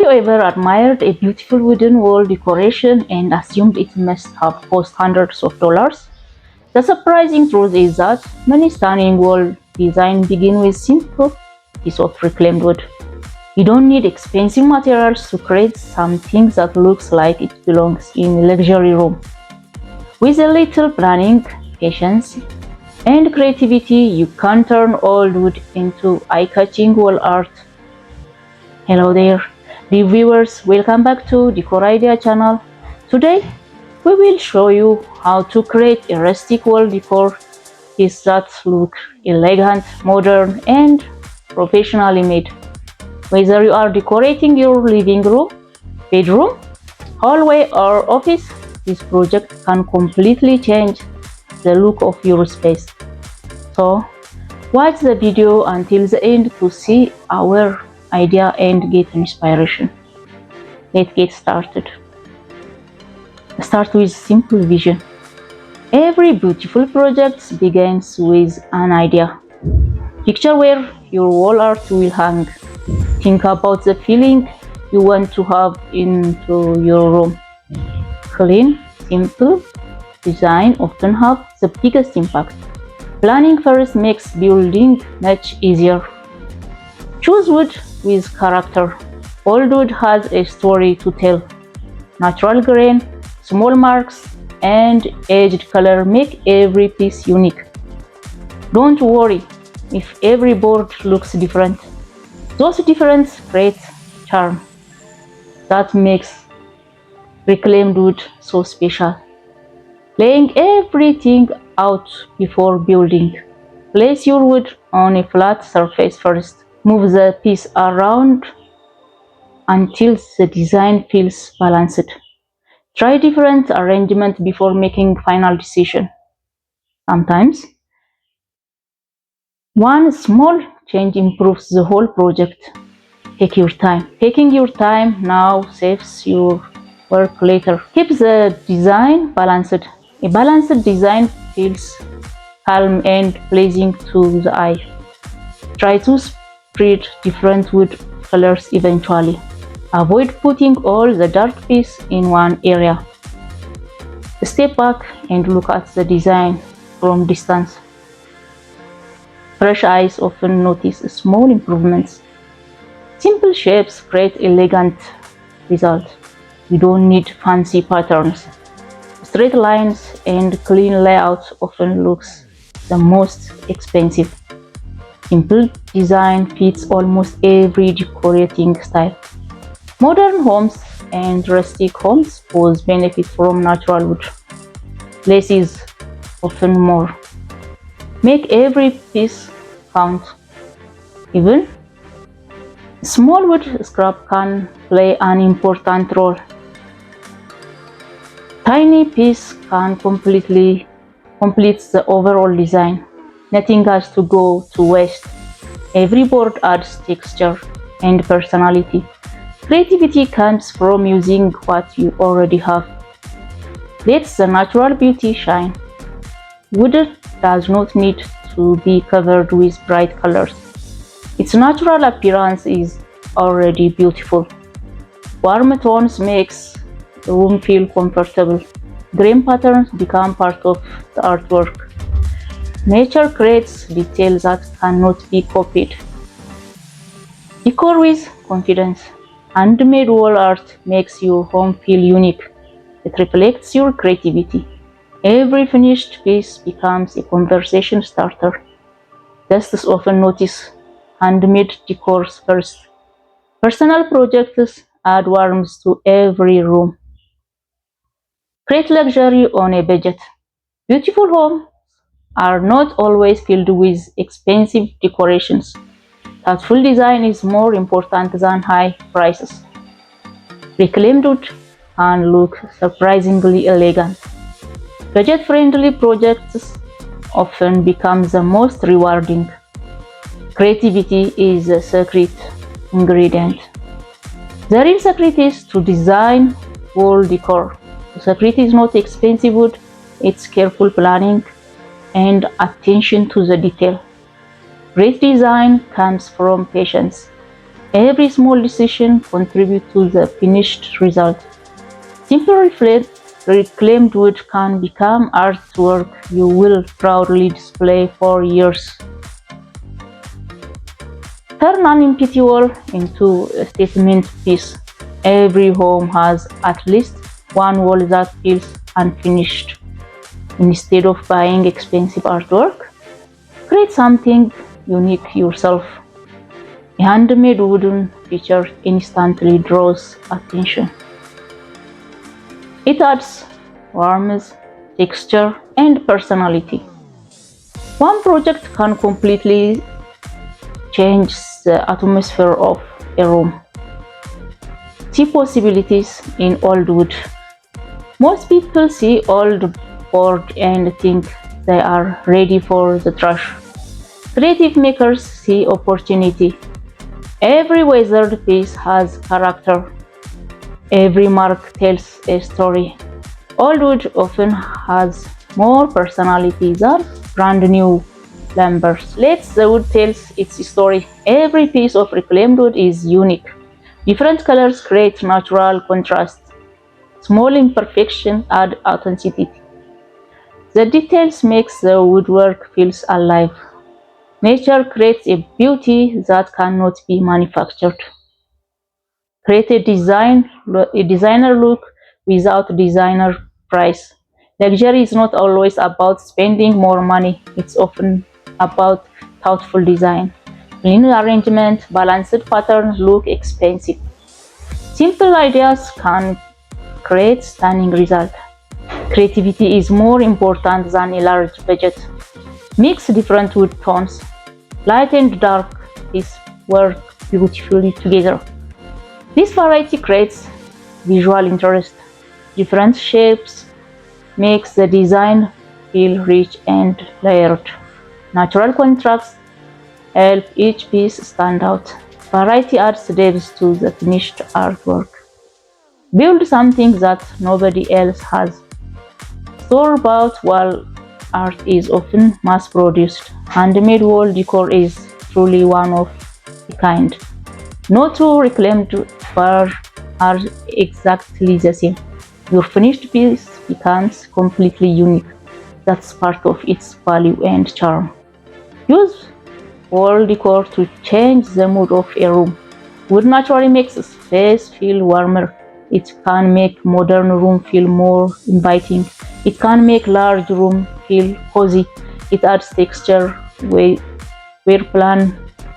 you ever admired a beautiful wooden wall decoration and assumed it must have cost hundreds of dollars? The surprising truth is that many stunning wall designs begin with simple piece of reclaimed wood. You don't need expensive materials to create something that looks like it belongs in a luxury room. With a little planning, patience, and creativity, you can turn old wood into eye-catching wall art. Hello there, dear viewers, welcome back to Decor Idea channel. Today, we will show you how to create a rustic wall decor piece that look elegant, modern, and professionally made. Whether you are decorating your living room, bedroom, hallway, or office, this project can completely change the look of your space. So, watch the video until the end to see our idea and get inspiration. Let's get started. Start with simple vision. Every beautiful project begins with an idea. Picture where your wall art will hang. Think about the feeling you want to have into your room. Clean, simple design often have the biggest impact. Planning first makes building much easier. Choose wood with character. Old wood has a story to tell. Natural grain, small marks, and edged color make every piece unique. Don't worry if every board looks different. Those differences create charm. That makes reclaimed wood so special. Laying everything out before building. Place your wood on a flat surface first. Move the piece around until the design feels balanced. Try different arrangements before making final decision. Sometimes, one small change improves the whole project. Take your time. Taking your time now saves your work later. Keep the design balanced. A balanced design feels calm and pleasing to the eye. Try to spread different wood colors eventually. Avoid putting all the dark piece in one area. Step back and look at the design from distance. Fresh eyes often notice small improvements. Simple shapes create elegant results. You don't need fancy patterns. Straight lines and clean layouts often looks the most expensive. Simple design fits almost every decorating style. Modern homes and rustic homes both benefit from natural wood. Less is often more. Make every piece count. Even small wood scrap can play an important role. Tiny piece can complete the overall design. Nothing has to go to waste. Every board adds texture and personality. Creativity comes from using what you already have. Let the natural beauty shine. Wood does not need to be covered with bright colors. Its natural appearance is already beautiful. Warm tones makes the room feel comfortable. Green patterns become part of the artwork. Nature creates details that cannot be copied. Decor with confidence. Handmade wall art makes your home feel unique. It reflects your creativity. Every finished piece becomes a conversation starter. Guests often notice handmade decors first. Personal projects add warmth to every room. Create luxury on a budget. Beautiful homes are not always filled with expensive decorations. Thoughtful design is more important than high prices. Reclaimed wood can look surprisingly elegant. Budget-friendly projects often become the most rewarding. Creativity is the secret ingredient. The real secret is to design wall decor. The secret is not expensive wood, it's careful planning and attention to the detail. Great design comes from patience. Every small decision contributes to the finished result. Simple reclaimed wood can become artwork you will proudly display for years. Turn an empty wall into a statement piece. Every home has at least one wall that feels unfinished. Instead of buying expensive artwork, create something unique yourself. A handmade wooden feature instantly draws attention. It adds warmth, texture, and personality. One project can completely change the atmosphere of a room. See possibilities in old wood. Most people see old board and think they are ready for the trash. Creative makers see opportunity. Every weathered piece has character. Every mark tells a story. Old wood often has more personality than brand new lumber. Let the wood tells its story. Every piece of reclaimed wood is unique. Different colors create natural contrast. Small imperfections add authenticity. The details makes the woodwork feels alive. Nature creates a beauty that cannot be manufactured. Create a designer look without designer price. Luxury is not always about spending more money. It's often about thoughtful design. Clean arrangement, balanced patterns look expensive. Simple ideas can create stunning results. Creativity is more important than a large budget. Mix different wood tones. Light and dark pieces work beautifully together. This variety creates visual interest. Different shapes makes the design feel rich and layered. Natural contrasts help each piece stand out. Variety adds depth to the finished artwork. Build something that nobody else has. Store-bought wall art is often mass-produced. Handmade wall decor is truly one of a kind. No two reclaimed bar are exactly the same. Your finished piece becomes completely unique. That's part of its value and charm. Use wall decor to change the mood of a room. Wood naturally makes a space feel warmer. It can make modern room feel more inviting. It can make large room feel cozy. It adds texture where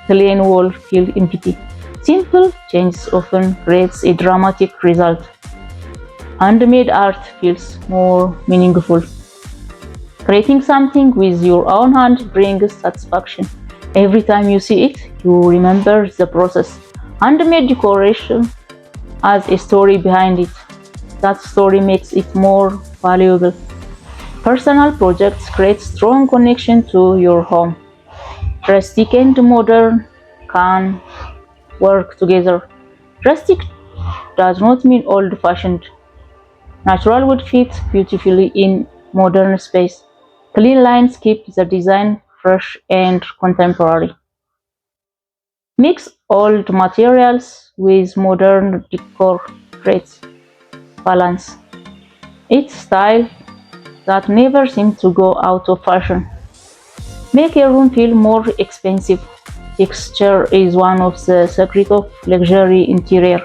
plain wall feel empty. Simple changes often creates a dramatic result. Handmade art feels more meaningful. Creating something with your own hand brings satisfaction. Every time you see it, you remember the process. Handmade decoration has a story behind it. That story makes it more valuable. Personal projects create strong connection to your home. Rustic and modern can work together. Rustic does not mean old-fashioned. Natural wood fits beautifully in modern space. Clean lines keep the design fresh and contemporary. Mix old materials with modern decor creates balance. It's style that never seems to go out of fashion. Make a room feel more expensive. Texture is one of the secrets of luxury interior.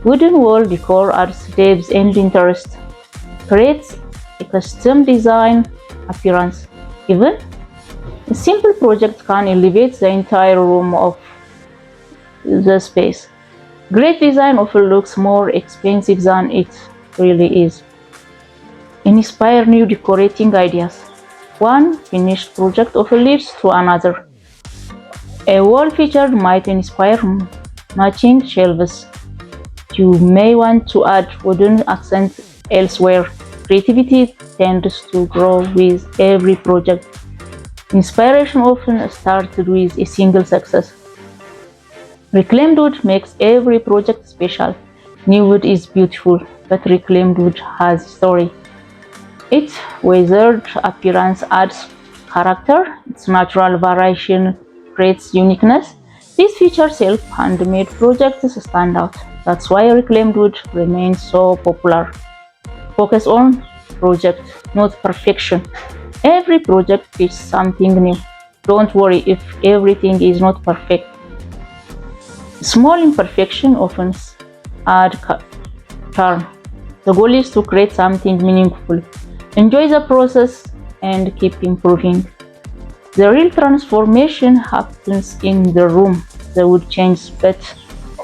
Wooden wall decor adds depth and interest, creates a custom design appearance. Even a simple project can elevate the entire room of the space. Great design often looks more expensive than it really is. Inspire new decorating ideas. One finished project often leads to another. A wall feature might inspire matching shelves. You may want to add wooden accents elsewhere. Creativity tends to grow with every project. Inspiration often starts with a single success. Reclaimed wood makes every project special. New wood is beautiful, but reclaimed wood has a story. Its weathered appearance adds character. Its natural variation creates uniqueness. These features help handmade projects stand out. That's why reclaimed wood remains so popular. Focus on project, not perfection. Every project is something new. Don't worry if everything is not perfect. Small imperfections often add charm. The goal is to create something meaningful. Enjoy the process and keep improving. The real transformation happens in the room. The wood changes, but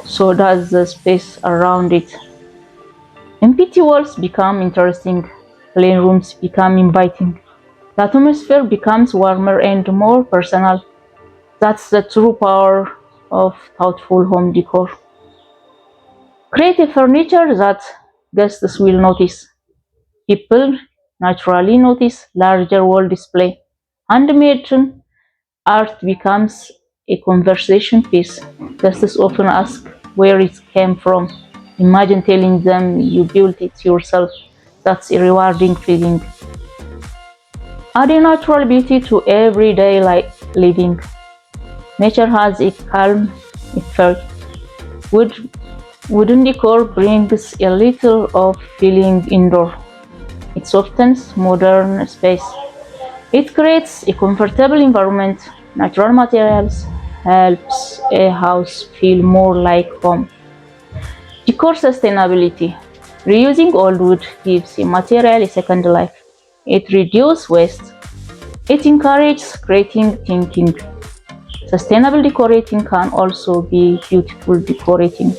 so does the space around it. Empty walls become interesting, plain rooms become inviting. The atmosphere becomes warmer and more personal. That's the true power of thoughtful home decor. Create a furniture that guests will notice. People naturally notice larger wall display. Handmade art becomes a conversation piece. Guests often ask where it came from. Imagine telling them you built it yourself. That's a rewarding feeling. Add a natural beauty to everyday living. Nature has a calm effect. Wood, wooden decor brings a little of feeling indoor. It softens modern space. It creates a comfortable environment. Natural materials helps a house feel more like home. Decor sustainability. Reusing old wood gives a material a second life. It reduces waste. It encourages creative thinking. Sustainable decorating can also be beautiful decorating.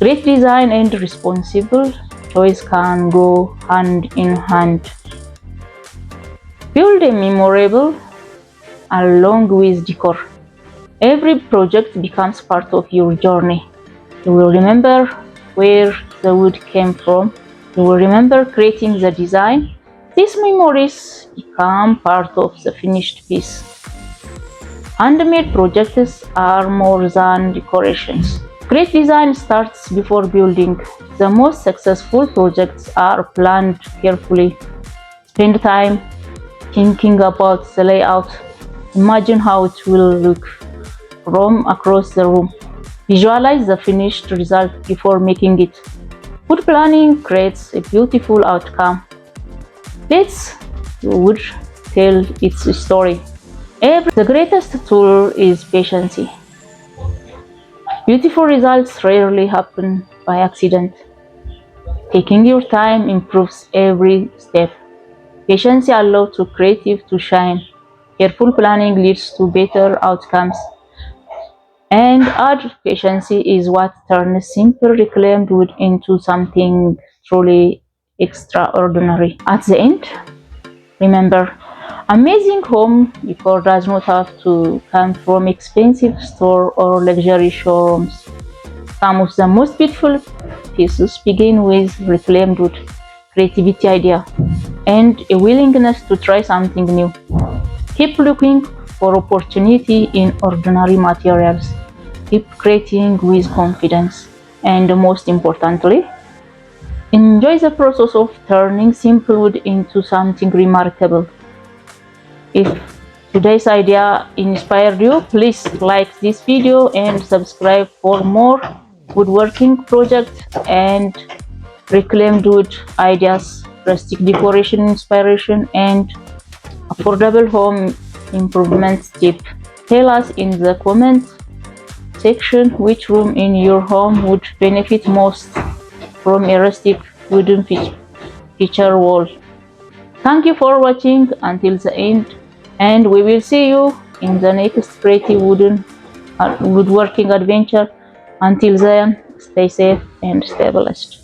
Great design and responsible choice can go hand in hand. Build a memorable along with decor. Every project becomes part of your journey. You will remember where the wood came from. You will remember creating the design. These memories become part of the finished piece. Handmade projects are more than decorations. Great design starts before building. The most successful projects are planned carefully. Spend time thinking about the layout. Imagine how it will look from across the room. Visualize the finished result before making it. Good planning creates a beautiful outcome. Let's wood tell its story. The greatest tool is patience. Beautiful results rarely happen by accident. Taking your time improves every step. Patience allows to creative to shine. Careful planning leads to better outcomes. And add patience is what turns simple reclaimed wood into something truly extraordinary. At the end, remember, amazing home decor does not have to come from expensive store or luxury showrooms. Some of the most beautiful pieces begin with reclaimed wood, creativity idea, and a willingness to try something new. Keep looking for opportunity in ordinary materials. Keep creating with confidence. And most importantly, enjoy the process of turning simple wood into something remarkable. If today's idea inspired you, please like this video and subscribe for more woodworking projects and reclaimed wood ideas, rustic decoration inspiration, and affordable home improvement tip. Tell us in the comment section which room in your home would benefit most from a rustic wooden feature wall. Thank you for watching until the end, and we will see you in the next creative woodworking adventure. Until then, stay safe and stay blessed.